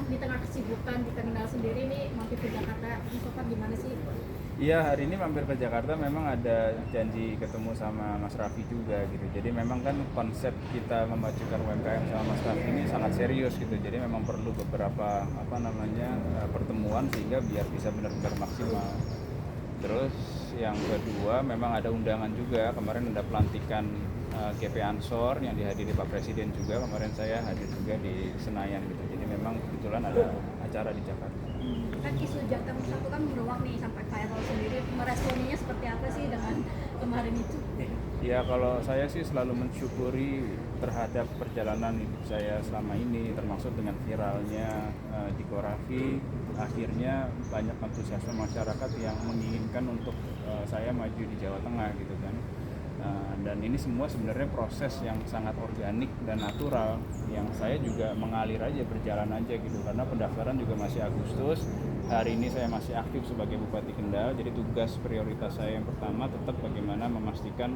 di tengah kesibukan di Terminal sendiri nih mampir ke Jakarta, Mustafa gimana sih? Iya, hari ini mampir ke Jakarta memang ada janji ketemu sama Mas Raffi juga gitu. Jadi memang kan konsep kita memajukan UMKM sama Mas Raffi ini sangat serius gitu. Jadi memang perlu beberapa pertemuan sehingga biar bisa benar-benar maksimal. Terus yang kedua memang ada undangan juga. Kemarin ada pelantikan GP Ansor yang dihadiri Pak Presiden juga. Kemarin saya hadir juga di Senayan gitu. Jadi memang kebetulan ada acara di Jakarta. Kan isu Jateng satu kan beruang nih sampai viral sendiri, meresponinya seperti apa sih dengan kemarin itu? Ya kalau saya sih selalu mensyukuri terhadap perjalanan hidup saya selama ini, termasuk dengan viralnya Diko Raffi, akhirnya banyak antusiasme masyarakat yang menginginkan untuk saya maju di Jawa Tengah gitu kan. Dan ini semua sebenarnya proses yang sangat organik dan natural yang saya juga mengalir aja, berjalan aja gitu, karena pendaftaran juga masih Agustus. Hari ini saya masih aktif sebagai Bupati Kendal, jadi tugas prioritas saya yang pertama tetap bagaimana memastikan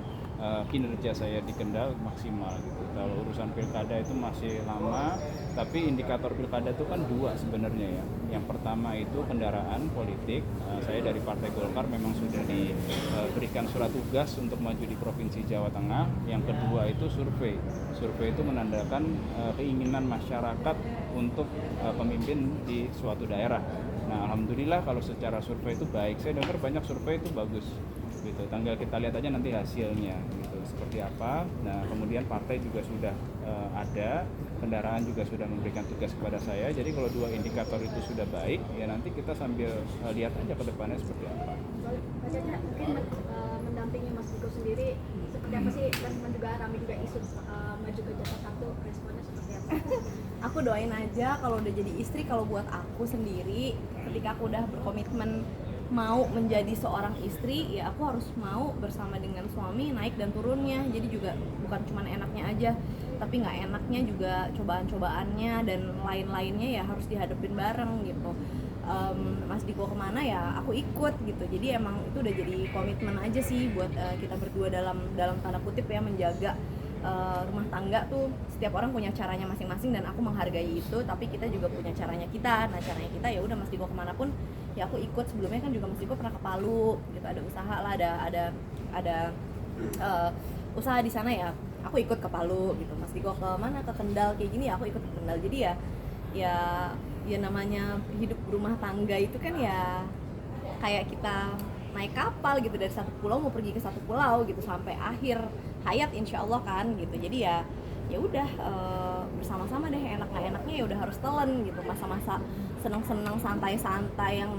kinerja saya di Kendal maksimal gitu. Kalau urusan pilkada itu masih lama, tapi indikator pilkada itu kan dua sebenarnya ya. Yang pertama itu kendaraan politik, saya dari Partai Golkar memang sudah diberikan surat tugas untuk maju di Provinsi Jawa Tengah. Yang kedua itu survei. Survei itu menandakan keinginan masyarakat untuk pemimpin di suatu daerah. Nah, alhamdulillah kalau secara survei itu baik. Saya dengar banyak survei itu bagus gitu. Tinggal kita lihat aja nanti hasilnya gitu seperti apa. Nah, kemudian partai juga sudah ada, kendaraan juga sudah memberikan tugas kepada saya. Jadi kalau dua indikator itu sudah baik, ya nanti kita sambil lihat aja ke depannya seperti apa. Mas Caca mungkin mendampingi Mas Diko sendiri seperti apa sih? Respon juga ramai juga isu maju ke Jakarta satu, responnya seperti apa? Aku doain aja kalau udah jadi istri, kalau buat aku sendiri ketika aku udah berkomitmen mau menjadi seorang istri, ya aku harus mau bersama dengan suami naik dan turunnya. Jadi juga bukan cuma enaknya aja, tapi nggak enaknya juga cobaan-cobaannya dan lain-lainnya ya harus dihadapin bareng gitu. Mas Diko kemana ya aku ikut gitu. Jadi emang itu udah jadi komitmen aja sih buat kita berdua dalam tanda kutip ya menjaga rumah tangga tuh. Setiap orang punya caranya masing-masing dan aku menghargai itu, tapi kita juga punya caranya kita. Nah caranya kita ya udah Mas Diko kemanapun ya aku ikut. Sebelumnya kan juga Mas Diko pernah ke Palu gitu, ada usaha lah, ada usaha di sana ya aku ikut ke Palu gitu. Mas Diko ke mana, ke Kendal kayak gini ya aku ikut ke Kendal. Jadi ya namanya hidup rumah tangga itu kan ya kayak kita naik kapal gitu, dari satu pulau mau pergi ke satu pulau gitu sampai akhir hayat insya Allah kan gitu. Jadi ya udah bersama-sama deh, enak nggak enaknya ya udah harus telan gitu. Masa-masa seneng-seneng santai-santai yang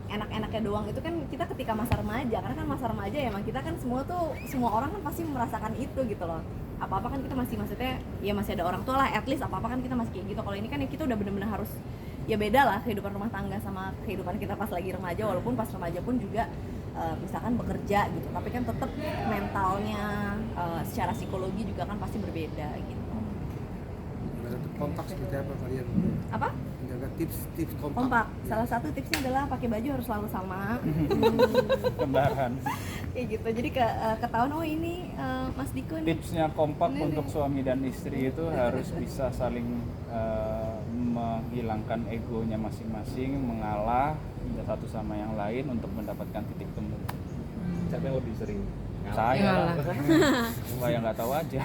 enak-enaknya doang itu kan kita ketika masa remaja, karena kan masa remaja ya emang kita kan semua orang kan pasti merasakan itu gitu loh. Apa-apa kan kita maksudnya ya masih ada orang tua lah, at least apa-apa kan kita masih kayak gitu. Kalau ini kan ya kita udah bener-bener harus, ya beda lah kehidupan rumah tangga sama kehidupan kita pas lagi remaja. Walaupun pas remaja pun juga misalkan bekerja gitu, tapi kan tetap mentalnya secara psikologi juga kan pasti berbeda gitu. Kompak seperti apa kalian? Apa? Menjaga tips Kompak. Salah satu tipsnya adalah pakai baju harus selalu sama. Kembaran. Kayak gitu. Jadi ketahuan oh ini Mas Diko nih. Tipsnya kompak untuk suami dan istri itu harus bisa saling menghilangkan egonya masing-masing, mengalah satu sama yang lain untuk mendapatkan titik temu. Siapa yang lebih sering? Saya lah yang nggak tahu aja.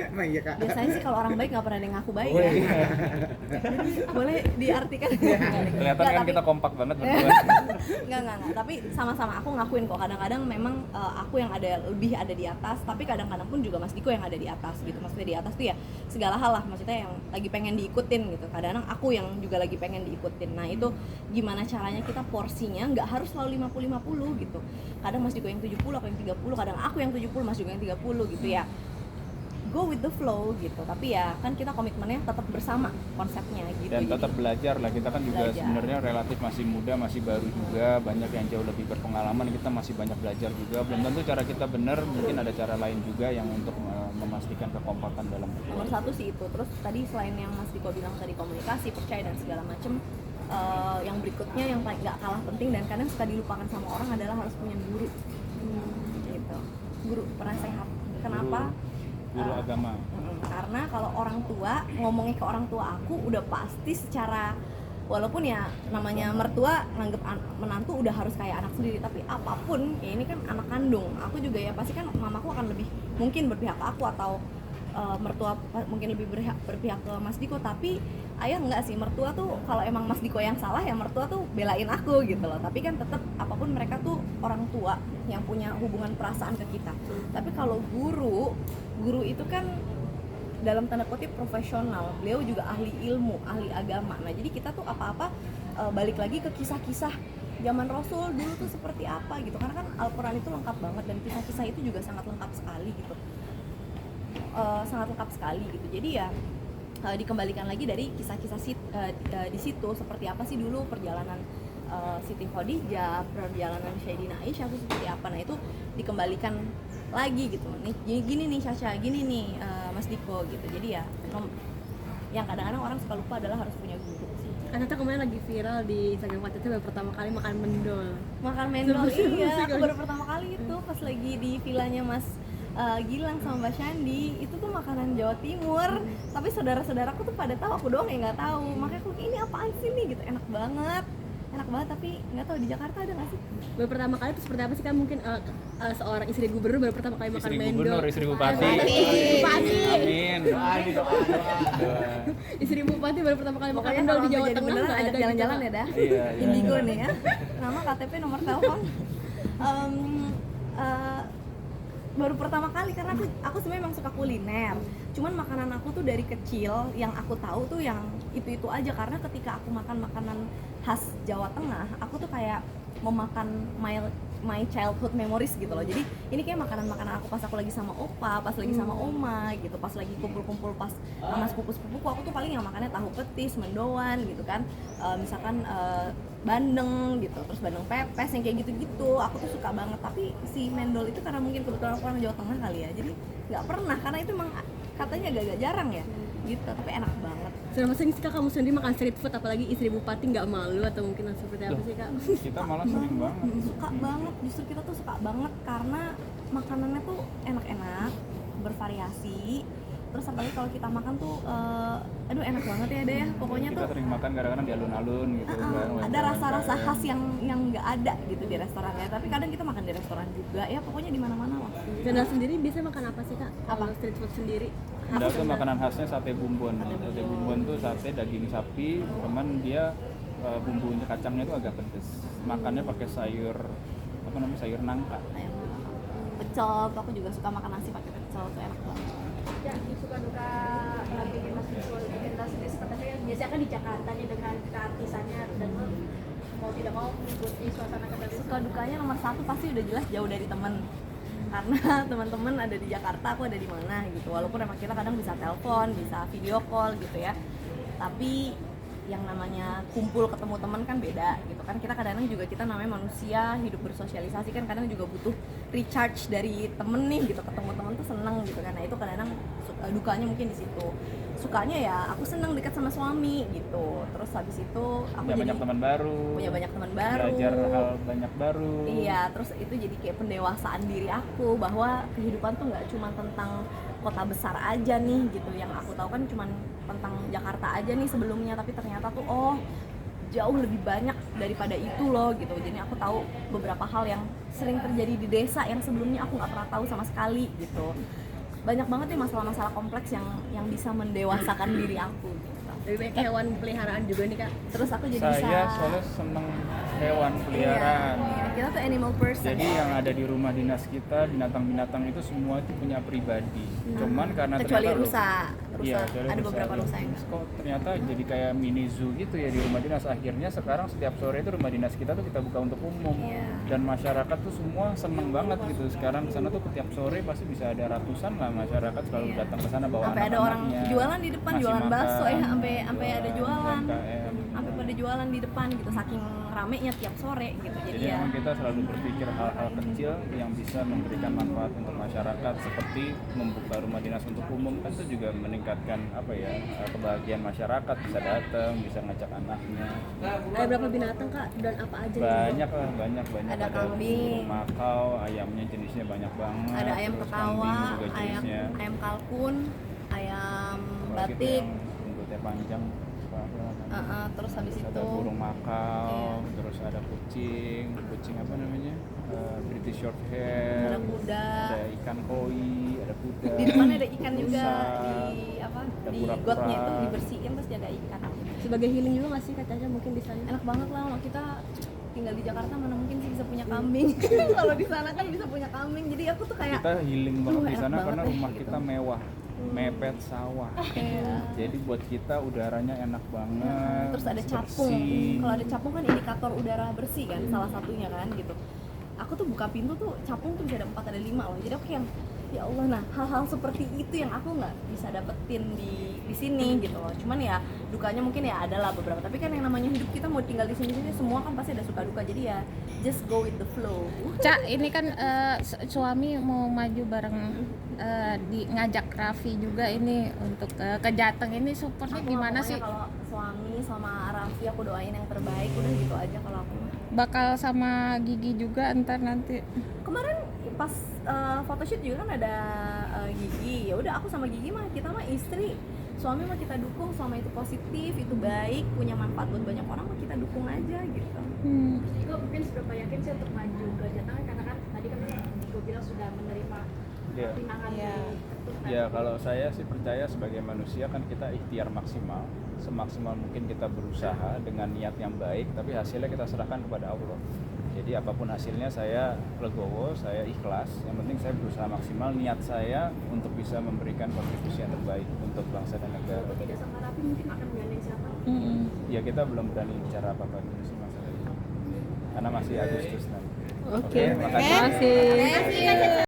Emang iya Kak? Biasanya sih kalau orang baik nggak pernah ada yang ngaku baik Oh, ya. iya. Boleh diartikan. Kelihatan Nggak, kan tapi- kita kompak banget berdua. Enggak, tapi sama-sama aku ngakuin kok. Kadang-kadang memang aku yang lebih ada di atas, tapi kadang-kadang pun juga Mas Diko yang ada di atas gitu. Maksudnya di atas tuh ya segala hal lah, maksudnya yang lagi pengen diikutin gitu. Kadang-kadang aku yang juga lagi pengen diikutin. Nah itu gimana caranya kita porsinya nggak harus selalu 50-50 gitu. Kadang Mas Diko yang 70, aku yang 30, kadang aku yang 70, Mas Diko yang 30 gitu ya. Go with the flow gitu, tapi ya kan kita komitmennya tetap bersama konsepnya gitu. Dan tetap belajar lah, kita kan juga Belajar. sebenarnya relatif masih muda, masih baru juga, banyak yang jauh lebih berpengalaman, kita masih banyak belajar juga. Belum tentu cara kita benar, mungkin ada cara lain juga yang untuk memastikan kekompakan dalam Nomor satu sih itu. Terus tadi selain yang Mas Diko bilang tadi komunikasi, percaya dan segala macem, yang berikutnya yang paling nggak kalah penting dan kadang suka dilupakan sama orang adalah harus punya guru. Gitu. Guru penasehat. Kenapa? guru agama. karena kalau orang tua ngomongnya ke orang tua aku udah pasti secara, walaupun ya namanya mertua nganggep menantu udah harus kayak anak sendiri, tapi apapun ya ini kan anak kandung aku juga ya, pasti kan mamaku akan lebih mungkin berpihak ke aku, atau mertua mungkin lebih berpihak ke Mas Diko. Tapi ayah enggak sih, mertua tuh kalau emang Mas Diko yang salah ya mertua tuh belain aku gitu loh. Tapi kan tetap apapun mereka tuh orang tua yang punya hubungan perasaan ke kita. Tapi kalau guru itu kan dalam tanda kutip profesional, beliau juga ahli ilmu, ahli agama. Nah jadi kita tuh apa-apa balik lagi ke kisah-kisah zaman Rasul dulu tuh seperti apa gitu, karena kan Al-Quran itu lengkap banget dan kisah-kisah itu juga sangat lengkap sekali gitu. Sangat lengkap sekali gitu. Jadi ya dikembalikan lagi dari kisah-kisah di situ seperti apa sih dulu perjalanan Siti Khadijah, perjalanan Sayyidina Aisyah itu seperti apa. Nah itu dikembalikan lagi gitu. Nih gini nih Syasha, gini nih Mas Diko gitu. Jadi ya yang kadang-kadang orang suka lupa adalah harus punya guru sih. Kan Tata kemarin lagi viral di Instagram Tata baru pertama kali makan mendol. Makan mendol, iya. Aku Seru. baru pertama kali itu pas lagi di villanya Mas Gilang sama Mbak Shandi. Itu tuh makanan Jawa Timur, tapi saudara-saudaraku tuh pada tahu, aku doang yang nggak tahu. Makanya aku ini apaan sih nih gitu, enak banget, tapi nggak tahu di Jakarta ada nggak sih? Baru pertama kali itu seperti apa sih kan, mungkin seorang istri gubernur baru pertama kali makan Istri mendol. gubernur, istri bupati. Bupati. Amin. Doa. Istri bupati baru pertama kali makan Pokoknya mendol kalau di Jawa mau jadi Tengah beneran nggak ajak ada jalan-jalan gitu, ya dah. Iya, Indigo iya. nih ya. Nama, KTP, nomor telepon. Baru pertama kali karena aku sebenarnya emang suka kuliner. Cuman makanan aku tuh dari kecil yang aku tahu tuh yang itu aja, karena ketika aku makan makanan khas Jawa Tengah, aku tuh kayak memakan my childhood memories gitu loh. Jadi ini kayak makanan-makanan aku pas aku lagi sama opa, pas lagi sama oma gitu, pas lagi kumpul-kumpul pas sama sepupu-sepupuku, aku tuh paling yang makannya tahu petis, mendoan gitu kan. Misalkan bandeng gitu, terus bandeng pepes yang kayak gitu-gitu, aku tuh suka banget. Tapi si mendol itu karena mungkin kebetulan aku orang Jawa Tengah kali ya, jadi nggak pernah, karena itu emang katanya agak jarang ya gitu, tapi enak banget. Selama sering sih Kak kamu sendiri makan street food, apalagi istri bupati, nggak malu atau mungkin seperti apa sih Kak? Kita malah sering banget. Suka banget, justru kita tuh suka banget karena makanannya tuh enak-enak, bervariasi. Terus apalagi kalau kita makan tuh aduh enak banget ya deh, pokoknya Kita tuh sering makan kadang-kadang di alun-alun gitu kan. ada rasa-rasa khas yang nggak ada gitu di restorannya, tapi kadang kita makan di restoran juga ya, pokoknya di mana-mana lah. Cendol sendiri biasa makan apa sih Kak? Apa? Kalau street food sendiri? Ada tuh makanan khasnya sate bumbon. Sate bumbon tuh sate daging sapi, cuman dia bumbunya kacangnya tuh agak pedes. Makannya pakai sayur apa namanya, sayur nangka. Kayak pecel tuh aku juga suka makan nasi pakai pecel, tuh enak banget. Ya, suka duka bikin Mas Diko bikin tas sendiri seperti yang biasanya kan di Jakarta nih dengan keartisannya, dan mau tidak mau mengikuti suasana kedai. Suka dukanya nomor satu pasti udah jelas jauh dari temen, karena teman-teman ada di Jakarta, aku ada di mana gitu. Walaupun emang kita kadang bisa telepon, bisa video call gitu ya, tapi yang namanya kumpul ketemu teman kan beda gitu kan. Kita kadang-kadang juga, kita namanya manusia hidup bersosialisasi kan, kadang juga butuh recharge dari temen nih gitu, ketemu temen tuh seneng gitu kan. Nah itu kadang-kadang dukanya mungkin di situ. Sukanya ya aku seneng dekat sama suami gitu, terus habis itu aku Punya banyak teman baru. punya banyak teman baru, Belajar hal banyak baru. iya, terus itu jadi kayak pendewasaan diri aku bahwa kehidupan tuh nggak cuma tentang kota besar aja nih gitu. Yang aku tahu kan cuma tentang Jakarta aja nih sebelumnya, tapi ternyata tuh oh jauh lebih banyak daripada itu loh gitu. Jadi aku tahu beberapa hal yang sering terjadi di desa yang sebelumnya aku nggak pernah tahu sama sekali gitu. Banyak banget nih masalah-masalah kompleks yang bisa mendewasakan diri aku gitu. Lebih banyak hewan peliharaan juga nih Kak. Terus aku jadi Saya bisa soalnya seneng hewan peliharaan. Iya, kita tuh animal person. Jadi yang ada di rumah dinas kita, binatang-binatang itu semua itu punya pribadi. Cuman karena kecuali ternyata rusa, Iya, kecuali ada rusa. beberapa rusa yang Terus kok ternyata jadi kayak mini zoo gitu ya di rumah dinas. Akhirnya sekarang setiap sore itu rumah dinas kita tuh kita buka untuk umum. Iya. Dan masyarakat tuh semua seneng banget gitu. Sekarang ke sana tuh setiap sore pasti bisa ada ratusan lah masyarakat selalu Iya. datang ke sana bawa sampai ada orang anak-anaknya. jualan di depan, ngasih jualan makan. bakso ya, sampai ada jualan, UMKM. sampai pada jualan di depan gitu, saking ramenya tiap sore gitu. Jadi Jadi ya memang kita selalu berpikir hal-hal kecil yang bisa memberikan manfaat untuk masyarakat, seperti membuka rumah dinas untuk umum kan itu juga meningkatkan apa ya, kebahagiaan masyarakat, bisa datang, bisa ngajak anaknya. Ada berapa binatang Kak dan apa aja? nih? Banyak lah, banyak. Ada kambing, burung makau, ayamnya jenisnya banyak banget. ada ayam terus ketawa, kambing juga ayam jenisnya. ayam kalkun, ayam Kalau gitu batik, yang bentuknya panjang apa namanya? terus habis Terus itu ada burung makau, Iya. terus ada kucing apa namanya? British short ada hair, kuda. ada ikan koi, ada kuda. Di depannya ada ikan juga rusa. di apa? ada Di kura-kura. gotnya itu dibersihin terus jaga ikan. Sebagai healing juga nggak sih Kak Caca mungkin di sana? Enak banget lah, kita tinggal di Jakarta mana mungkin sih bisa punya kambing. Kalau di sana kan bisa punya kambing. Jadi aku tuh kayak Kita healing banget di enak sana banget karena deh, rumah gitu. kita mewah, mepet sawah. Iya. Jadi buat kita udaranya enak banget. Terus ada capung. bersih. Kalau ada capung kan indikator udara bersih kan, salah satunya kan gitu. Aku tuh buka pintu tuh capung tuh bisa ada 4 ada 5 loh. Jadi aku kayak ya Allah, nah hal-hal seperti itu yang aku nggak bisa dapetin di sini gitu loh. Cuman ya dukanya mungkin ya ada lah beberapa. Tapi kan yang namanya hidup kita mau tinggal di sini semua kan pasti ada suka duka. Jadi ya just go with the flow. Cak, ini kan suami mau maju bareng ngajak Raffi juga ini untuk ke Jateng ini supportnya Aku gimana pokoknya sih? kalau suami sama Raffi aku doain yang terbaik, udah gitu aja kalau aku. Bakal sama Gigi juga ntar nanti. Kemarin pas photoshoot juga kan ada Gigi. Ya udah aku sama Gigi mah kita mah istri. Suami mah kita dukung, selama itu positif, itu baik, punya manfaat buat banyak orang mah kita dukung aja gitu. Terus juga mungkin seberapa yakin sih untuk maju ke Jateng, karena kan tadi kan gue bilang sudah menerima Iya. pinangan Iya. di ketum kan. Ya kalau saya sih percaya sebagai manusia kan kita ikhtiar maksimal, semaksimal mungkin kita berusaha dengan niat yang baik, tapi hasilnya kita serahkan kepada Allah. Jadi apapun hasilnya saya legowo, saya ikhlas. Yang penting saya berusaha maksimal, niat saya untuk bisa memberikan kontribusi yang terbaik untuk bangsa dan negara. Walaupun tidak sama Raffi mungkin akan menggandeng siapa? Ya kita belum berani bicara apa-apa dulu sih masalah itu, karena masih Agustus nanti. Oke, makasih. makasih.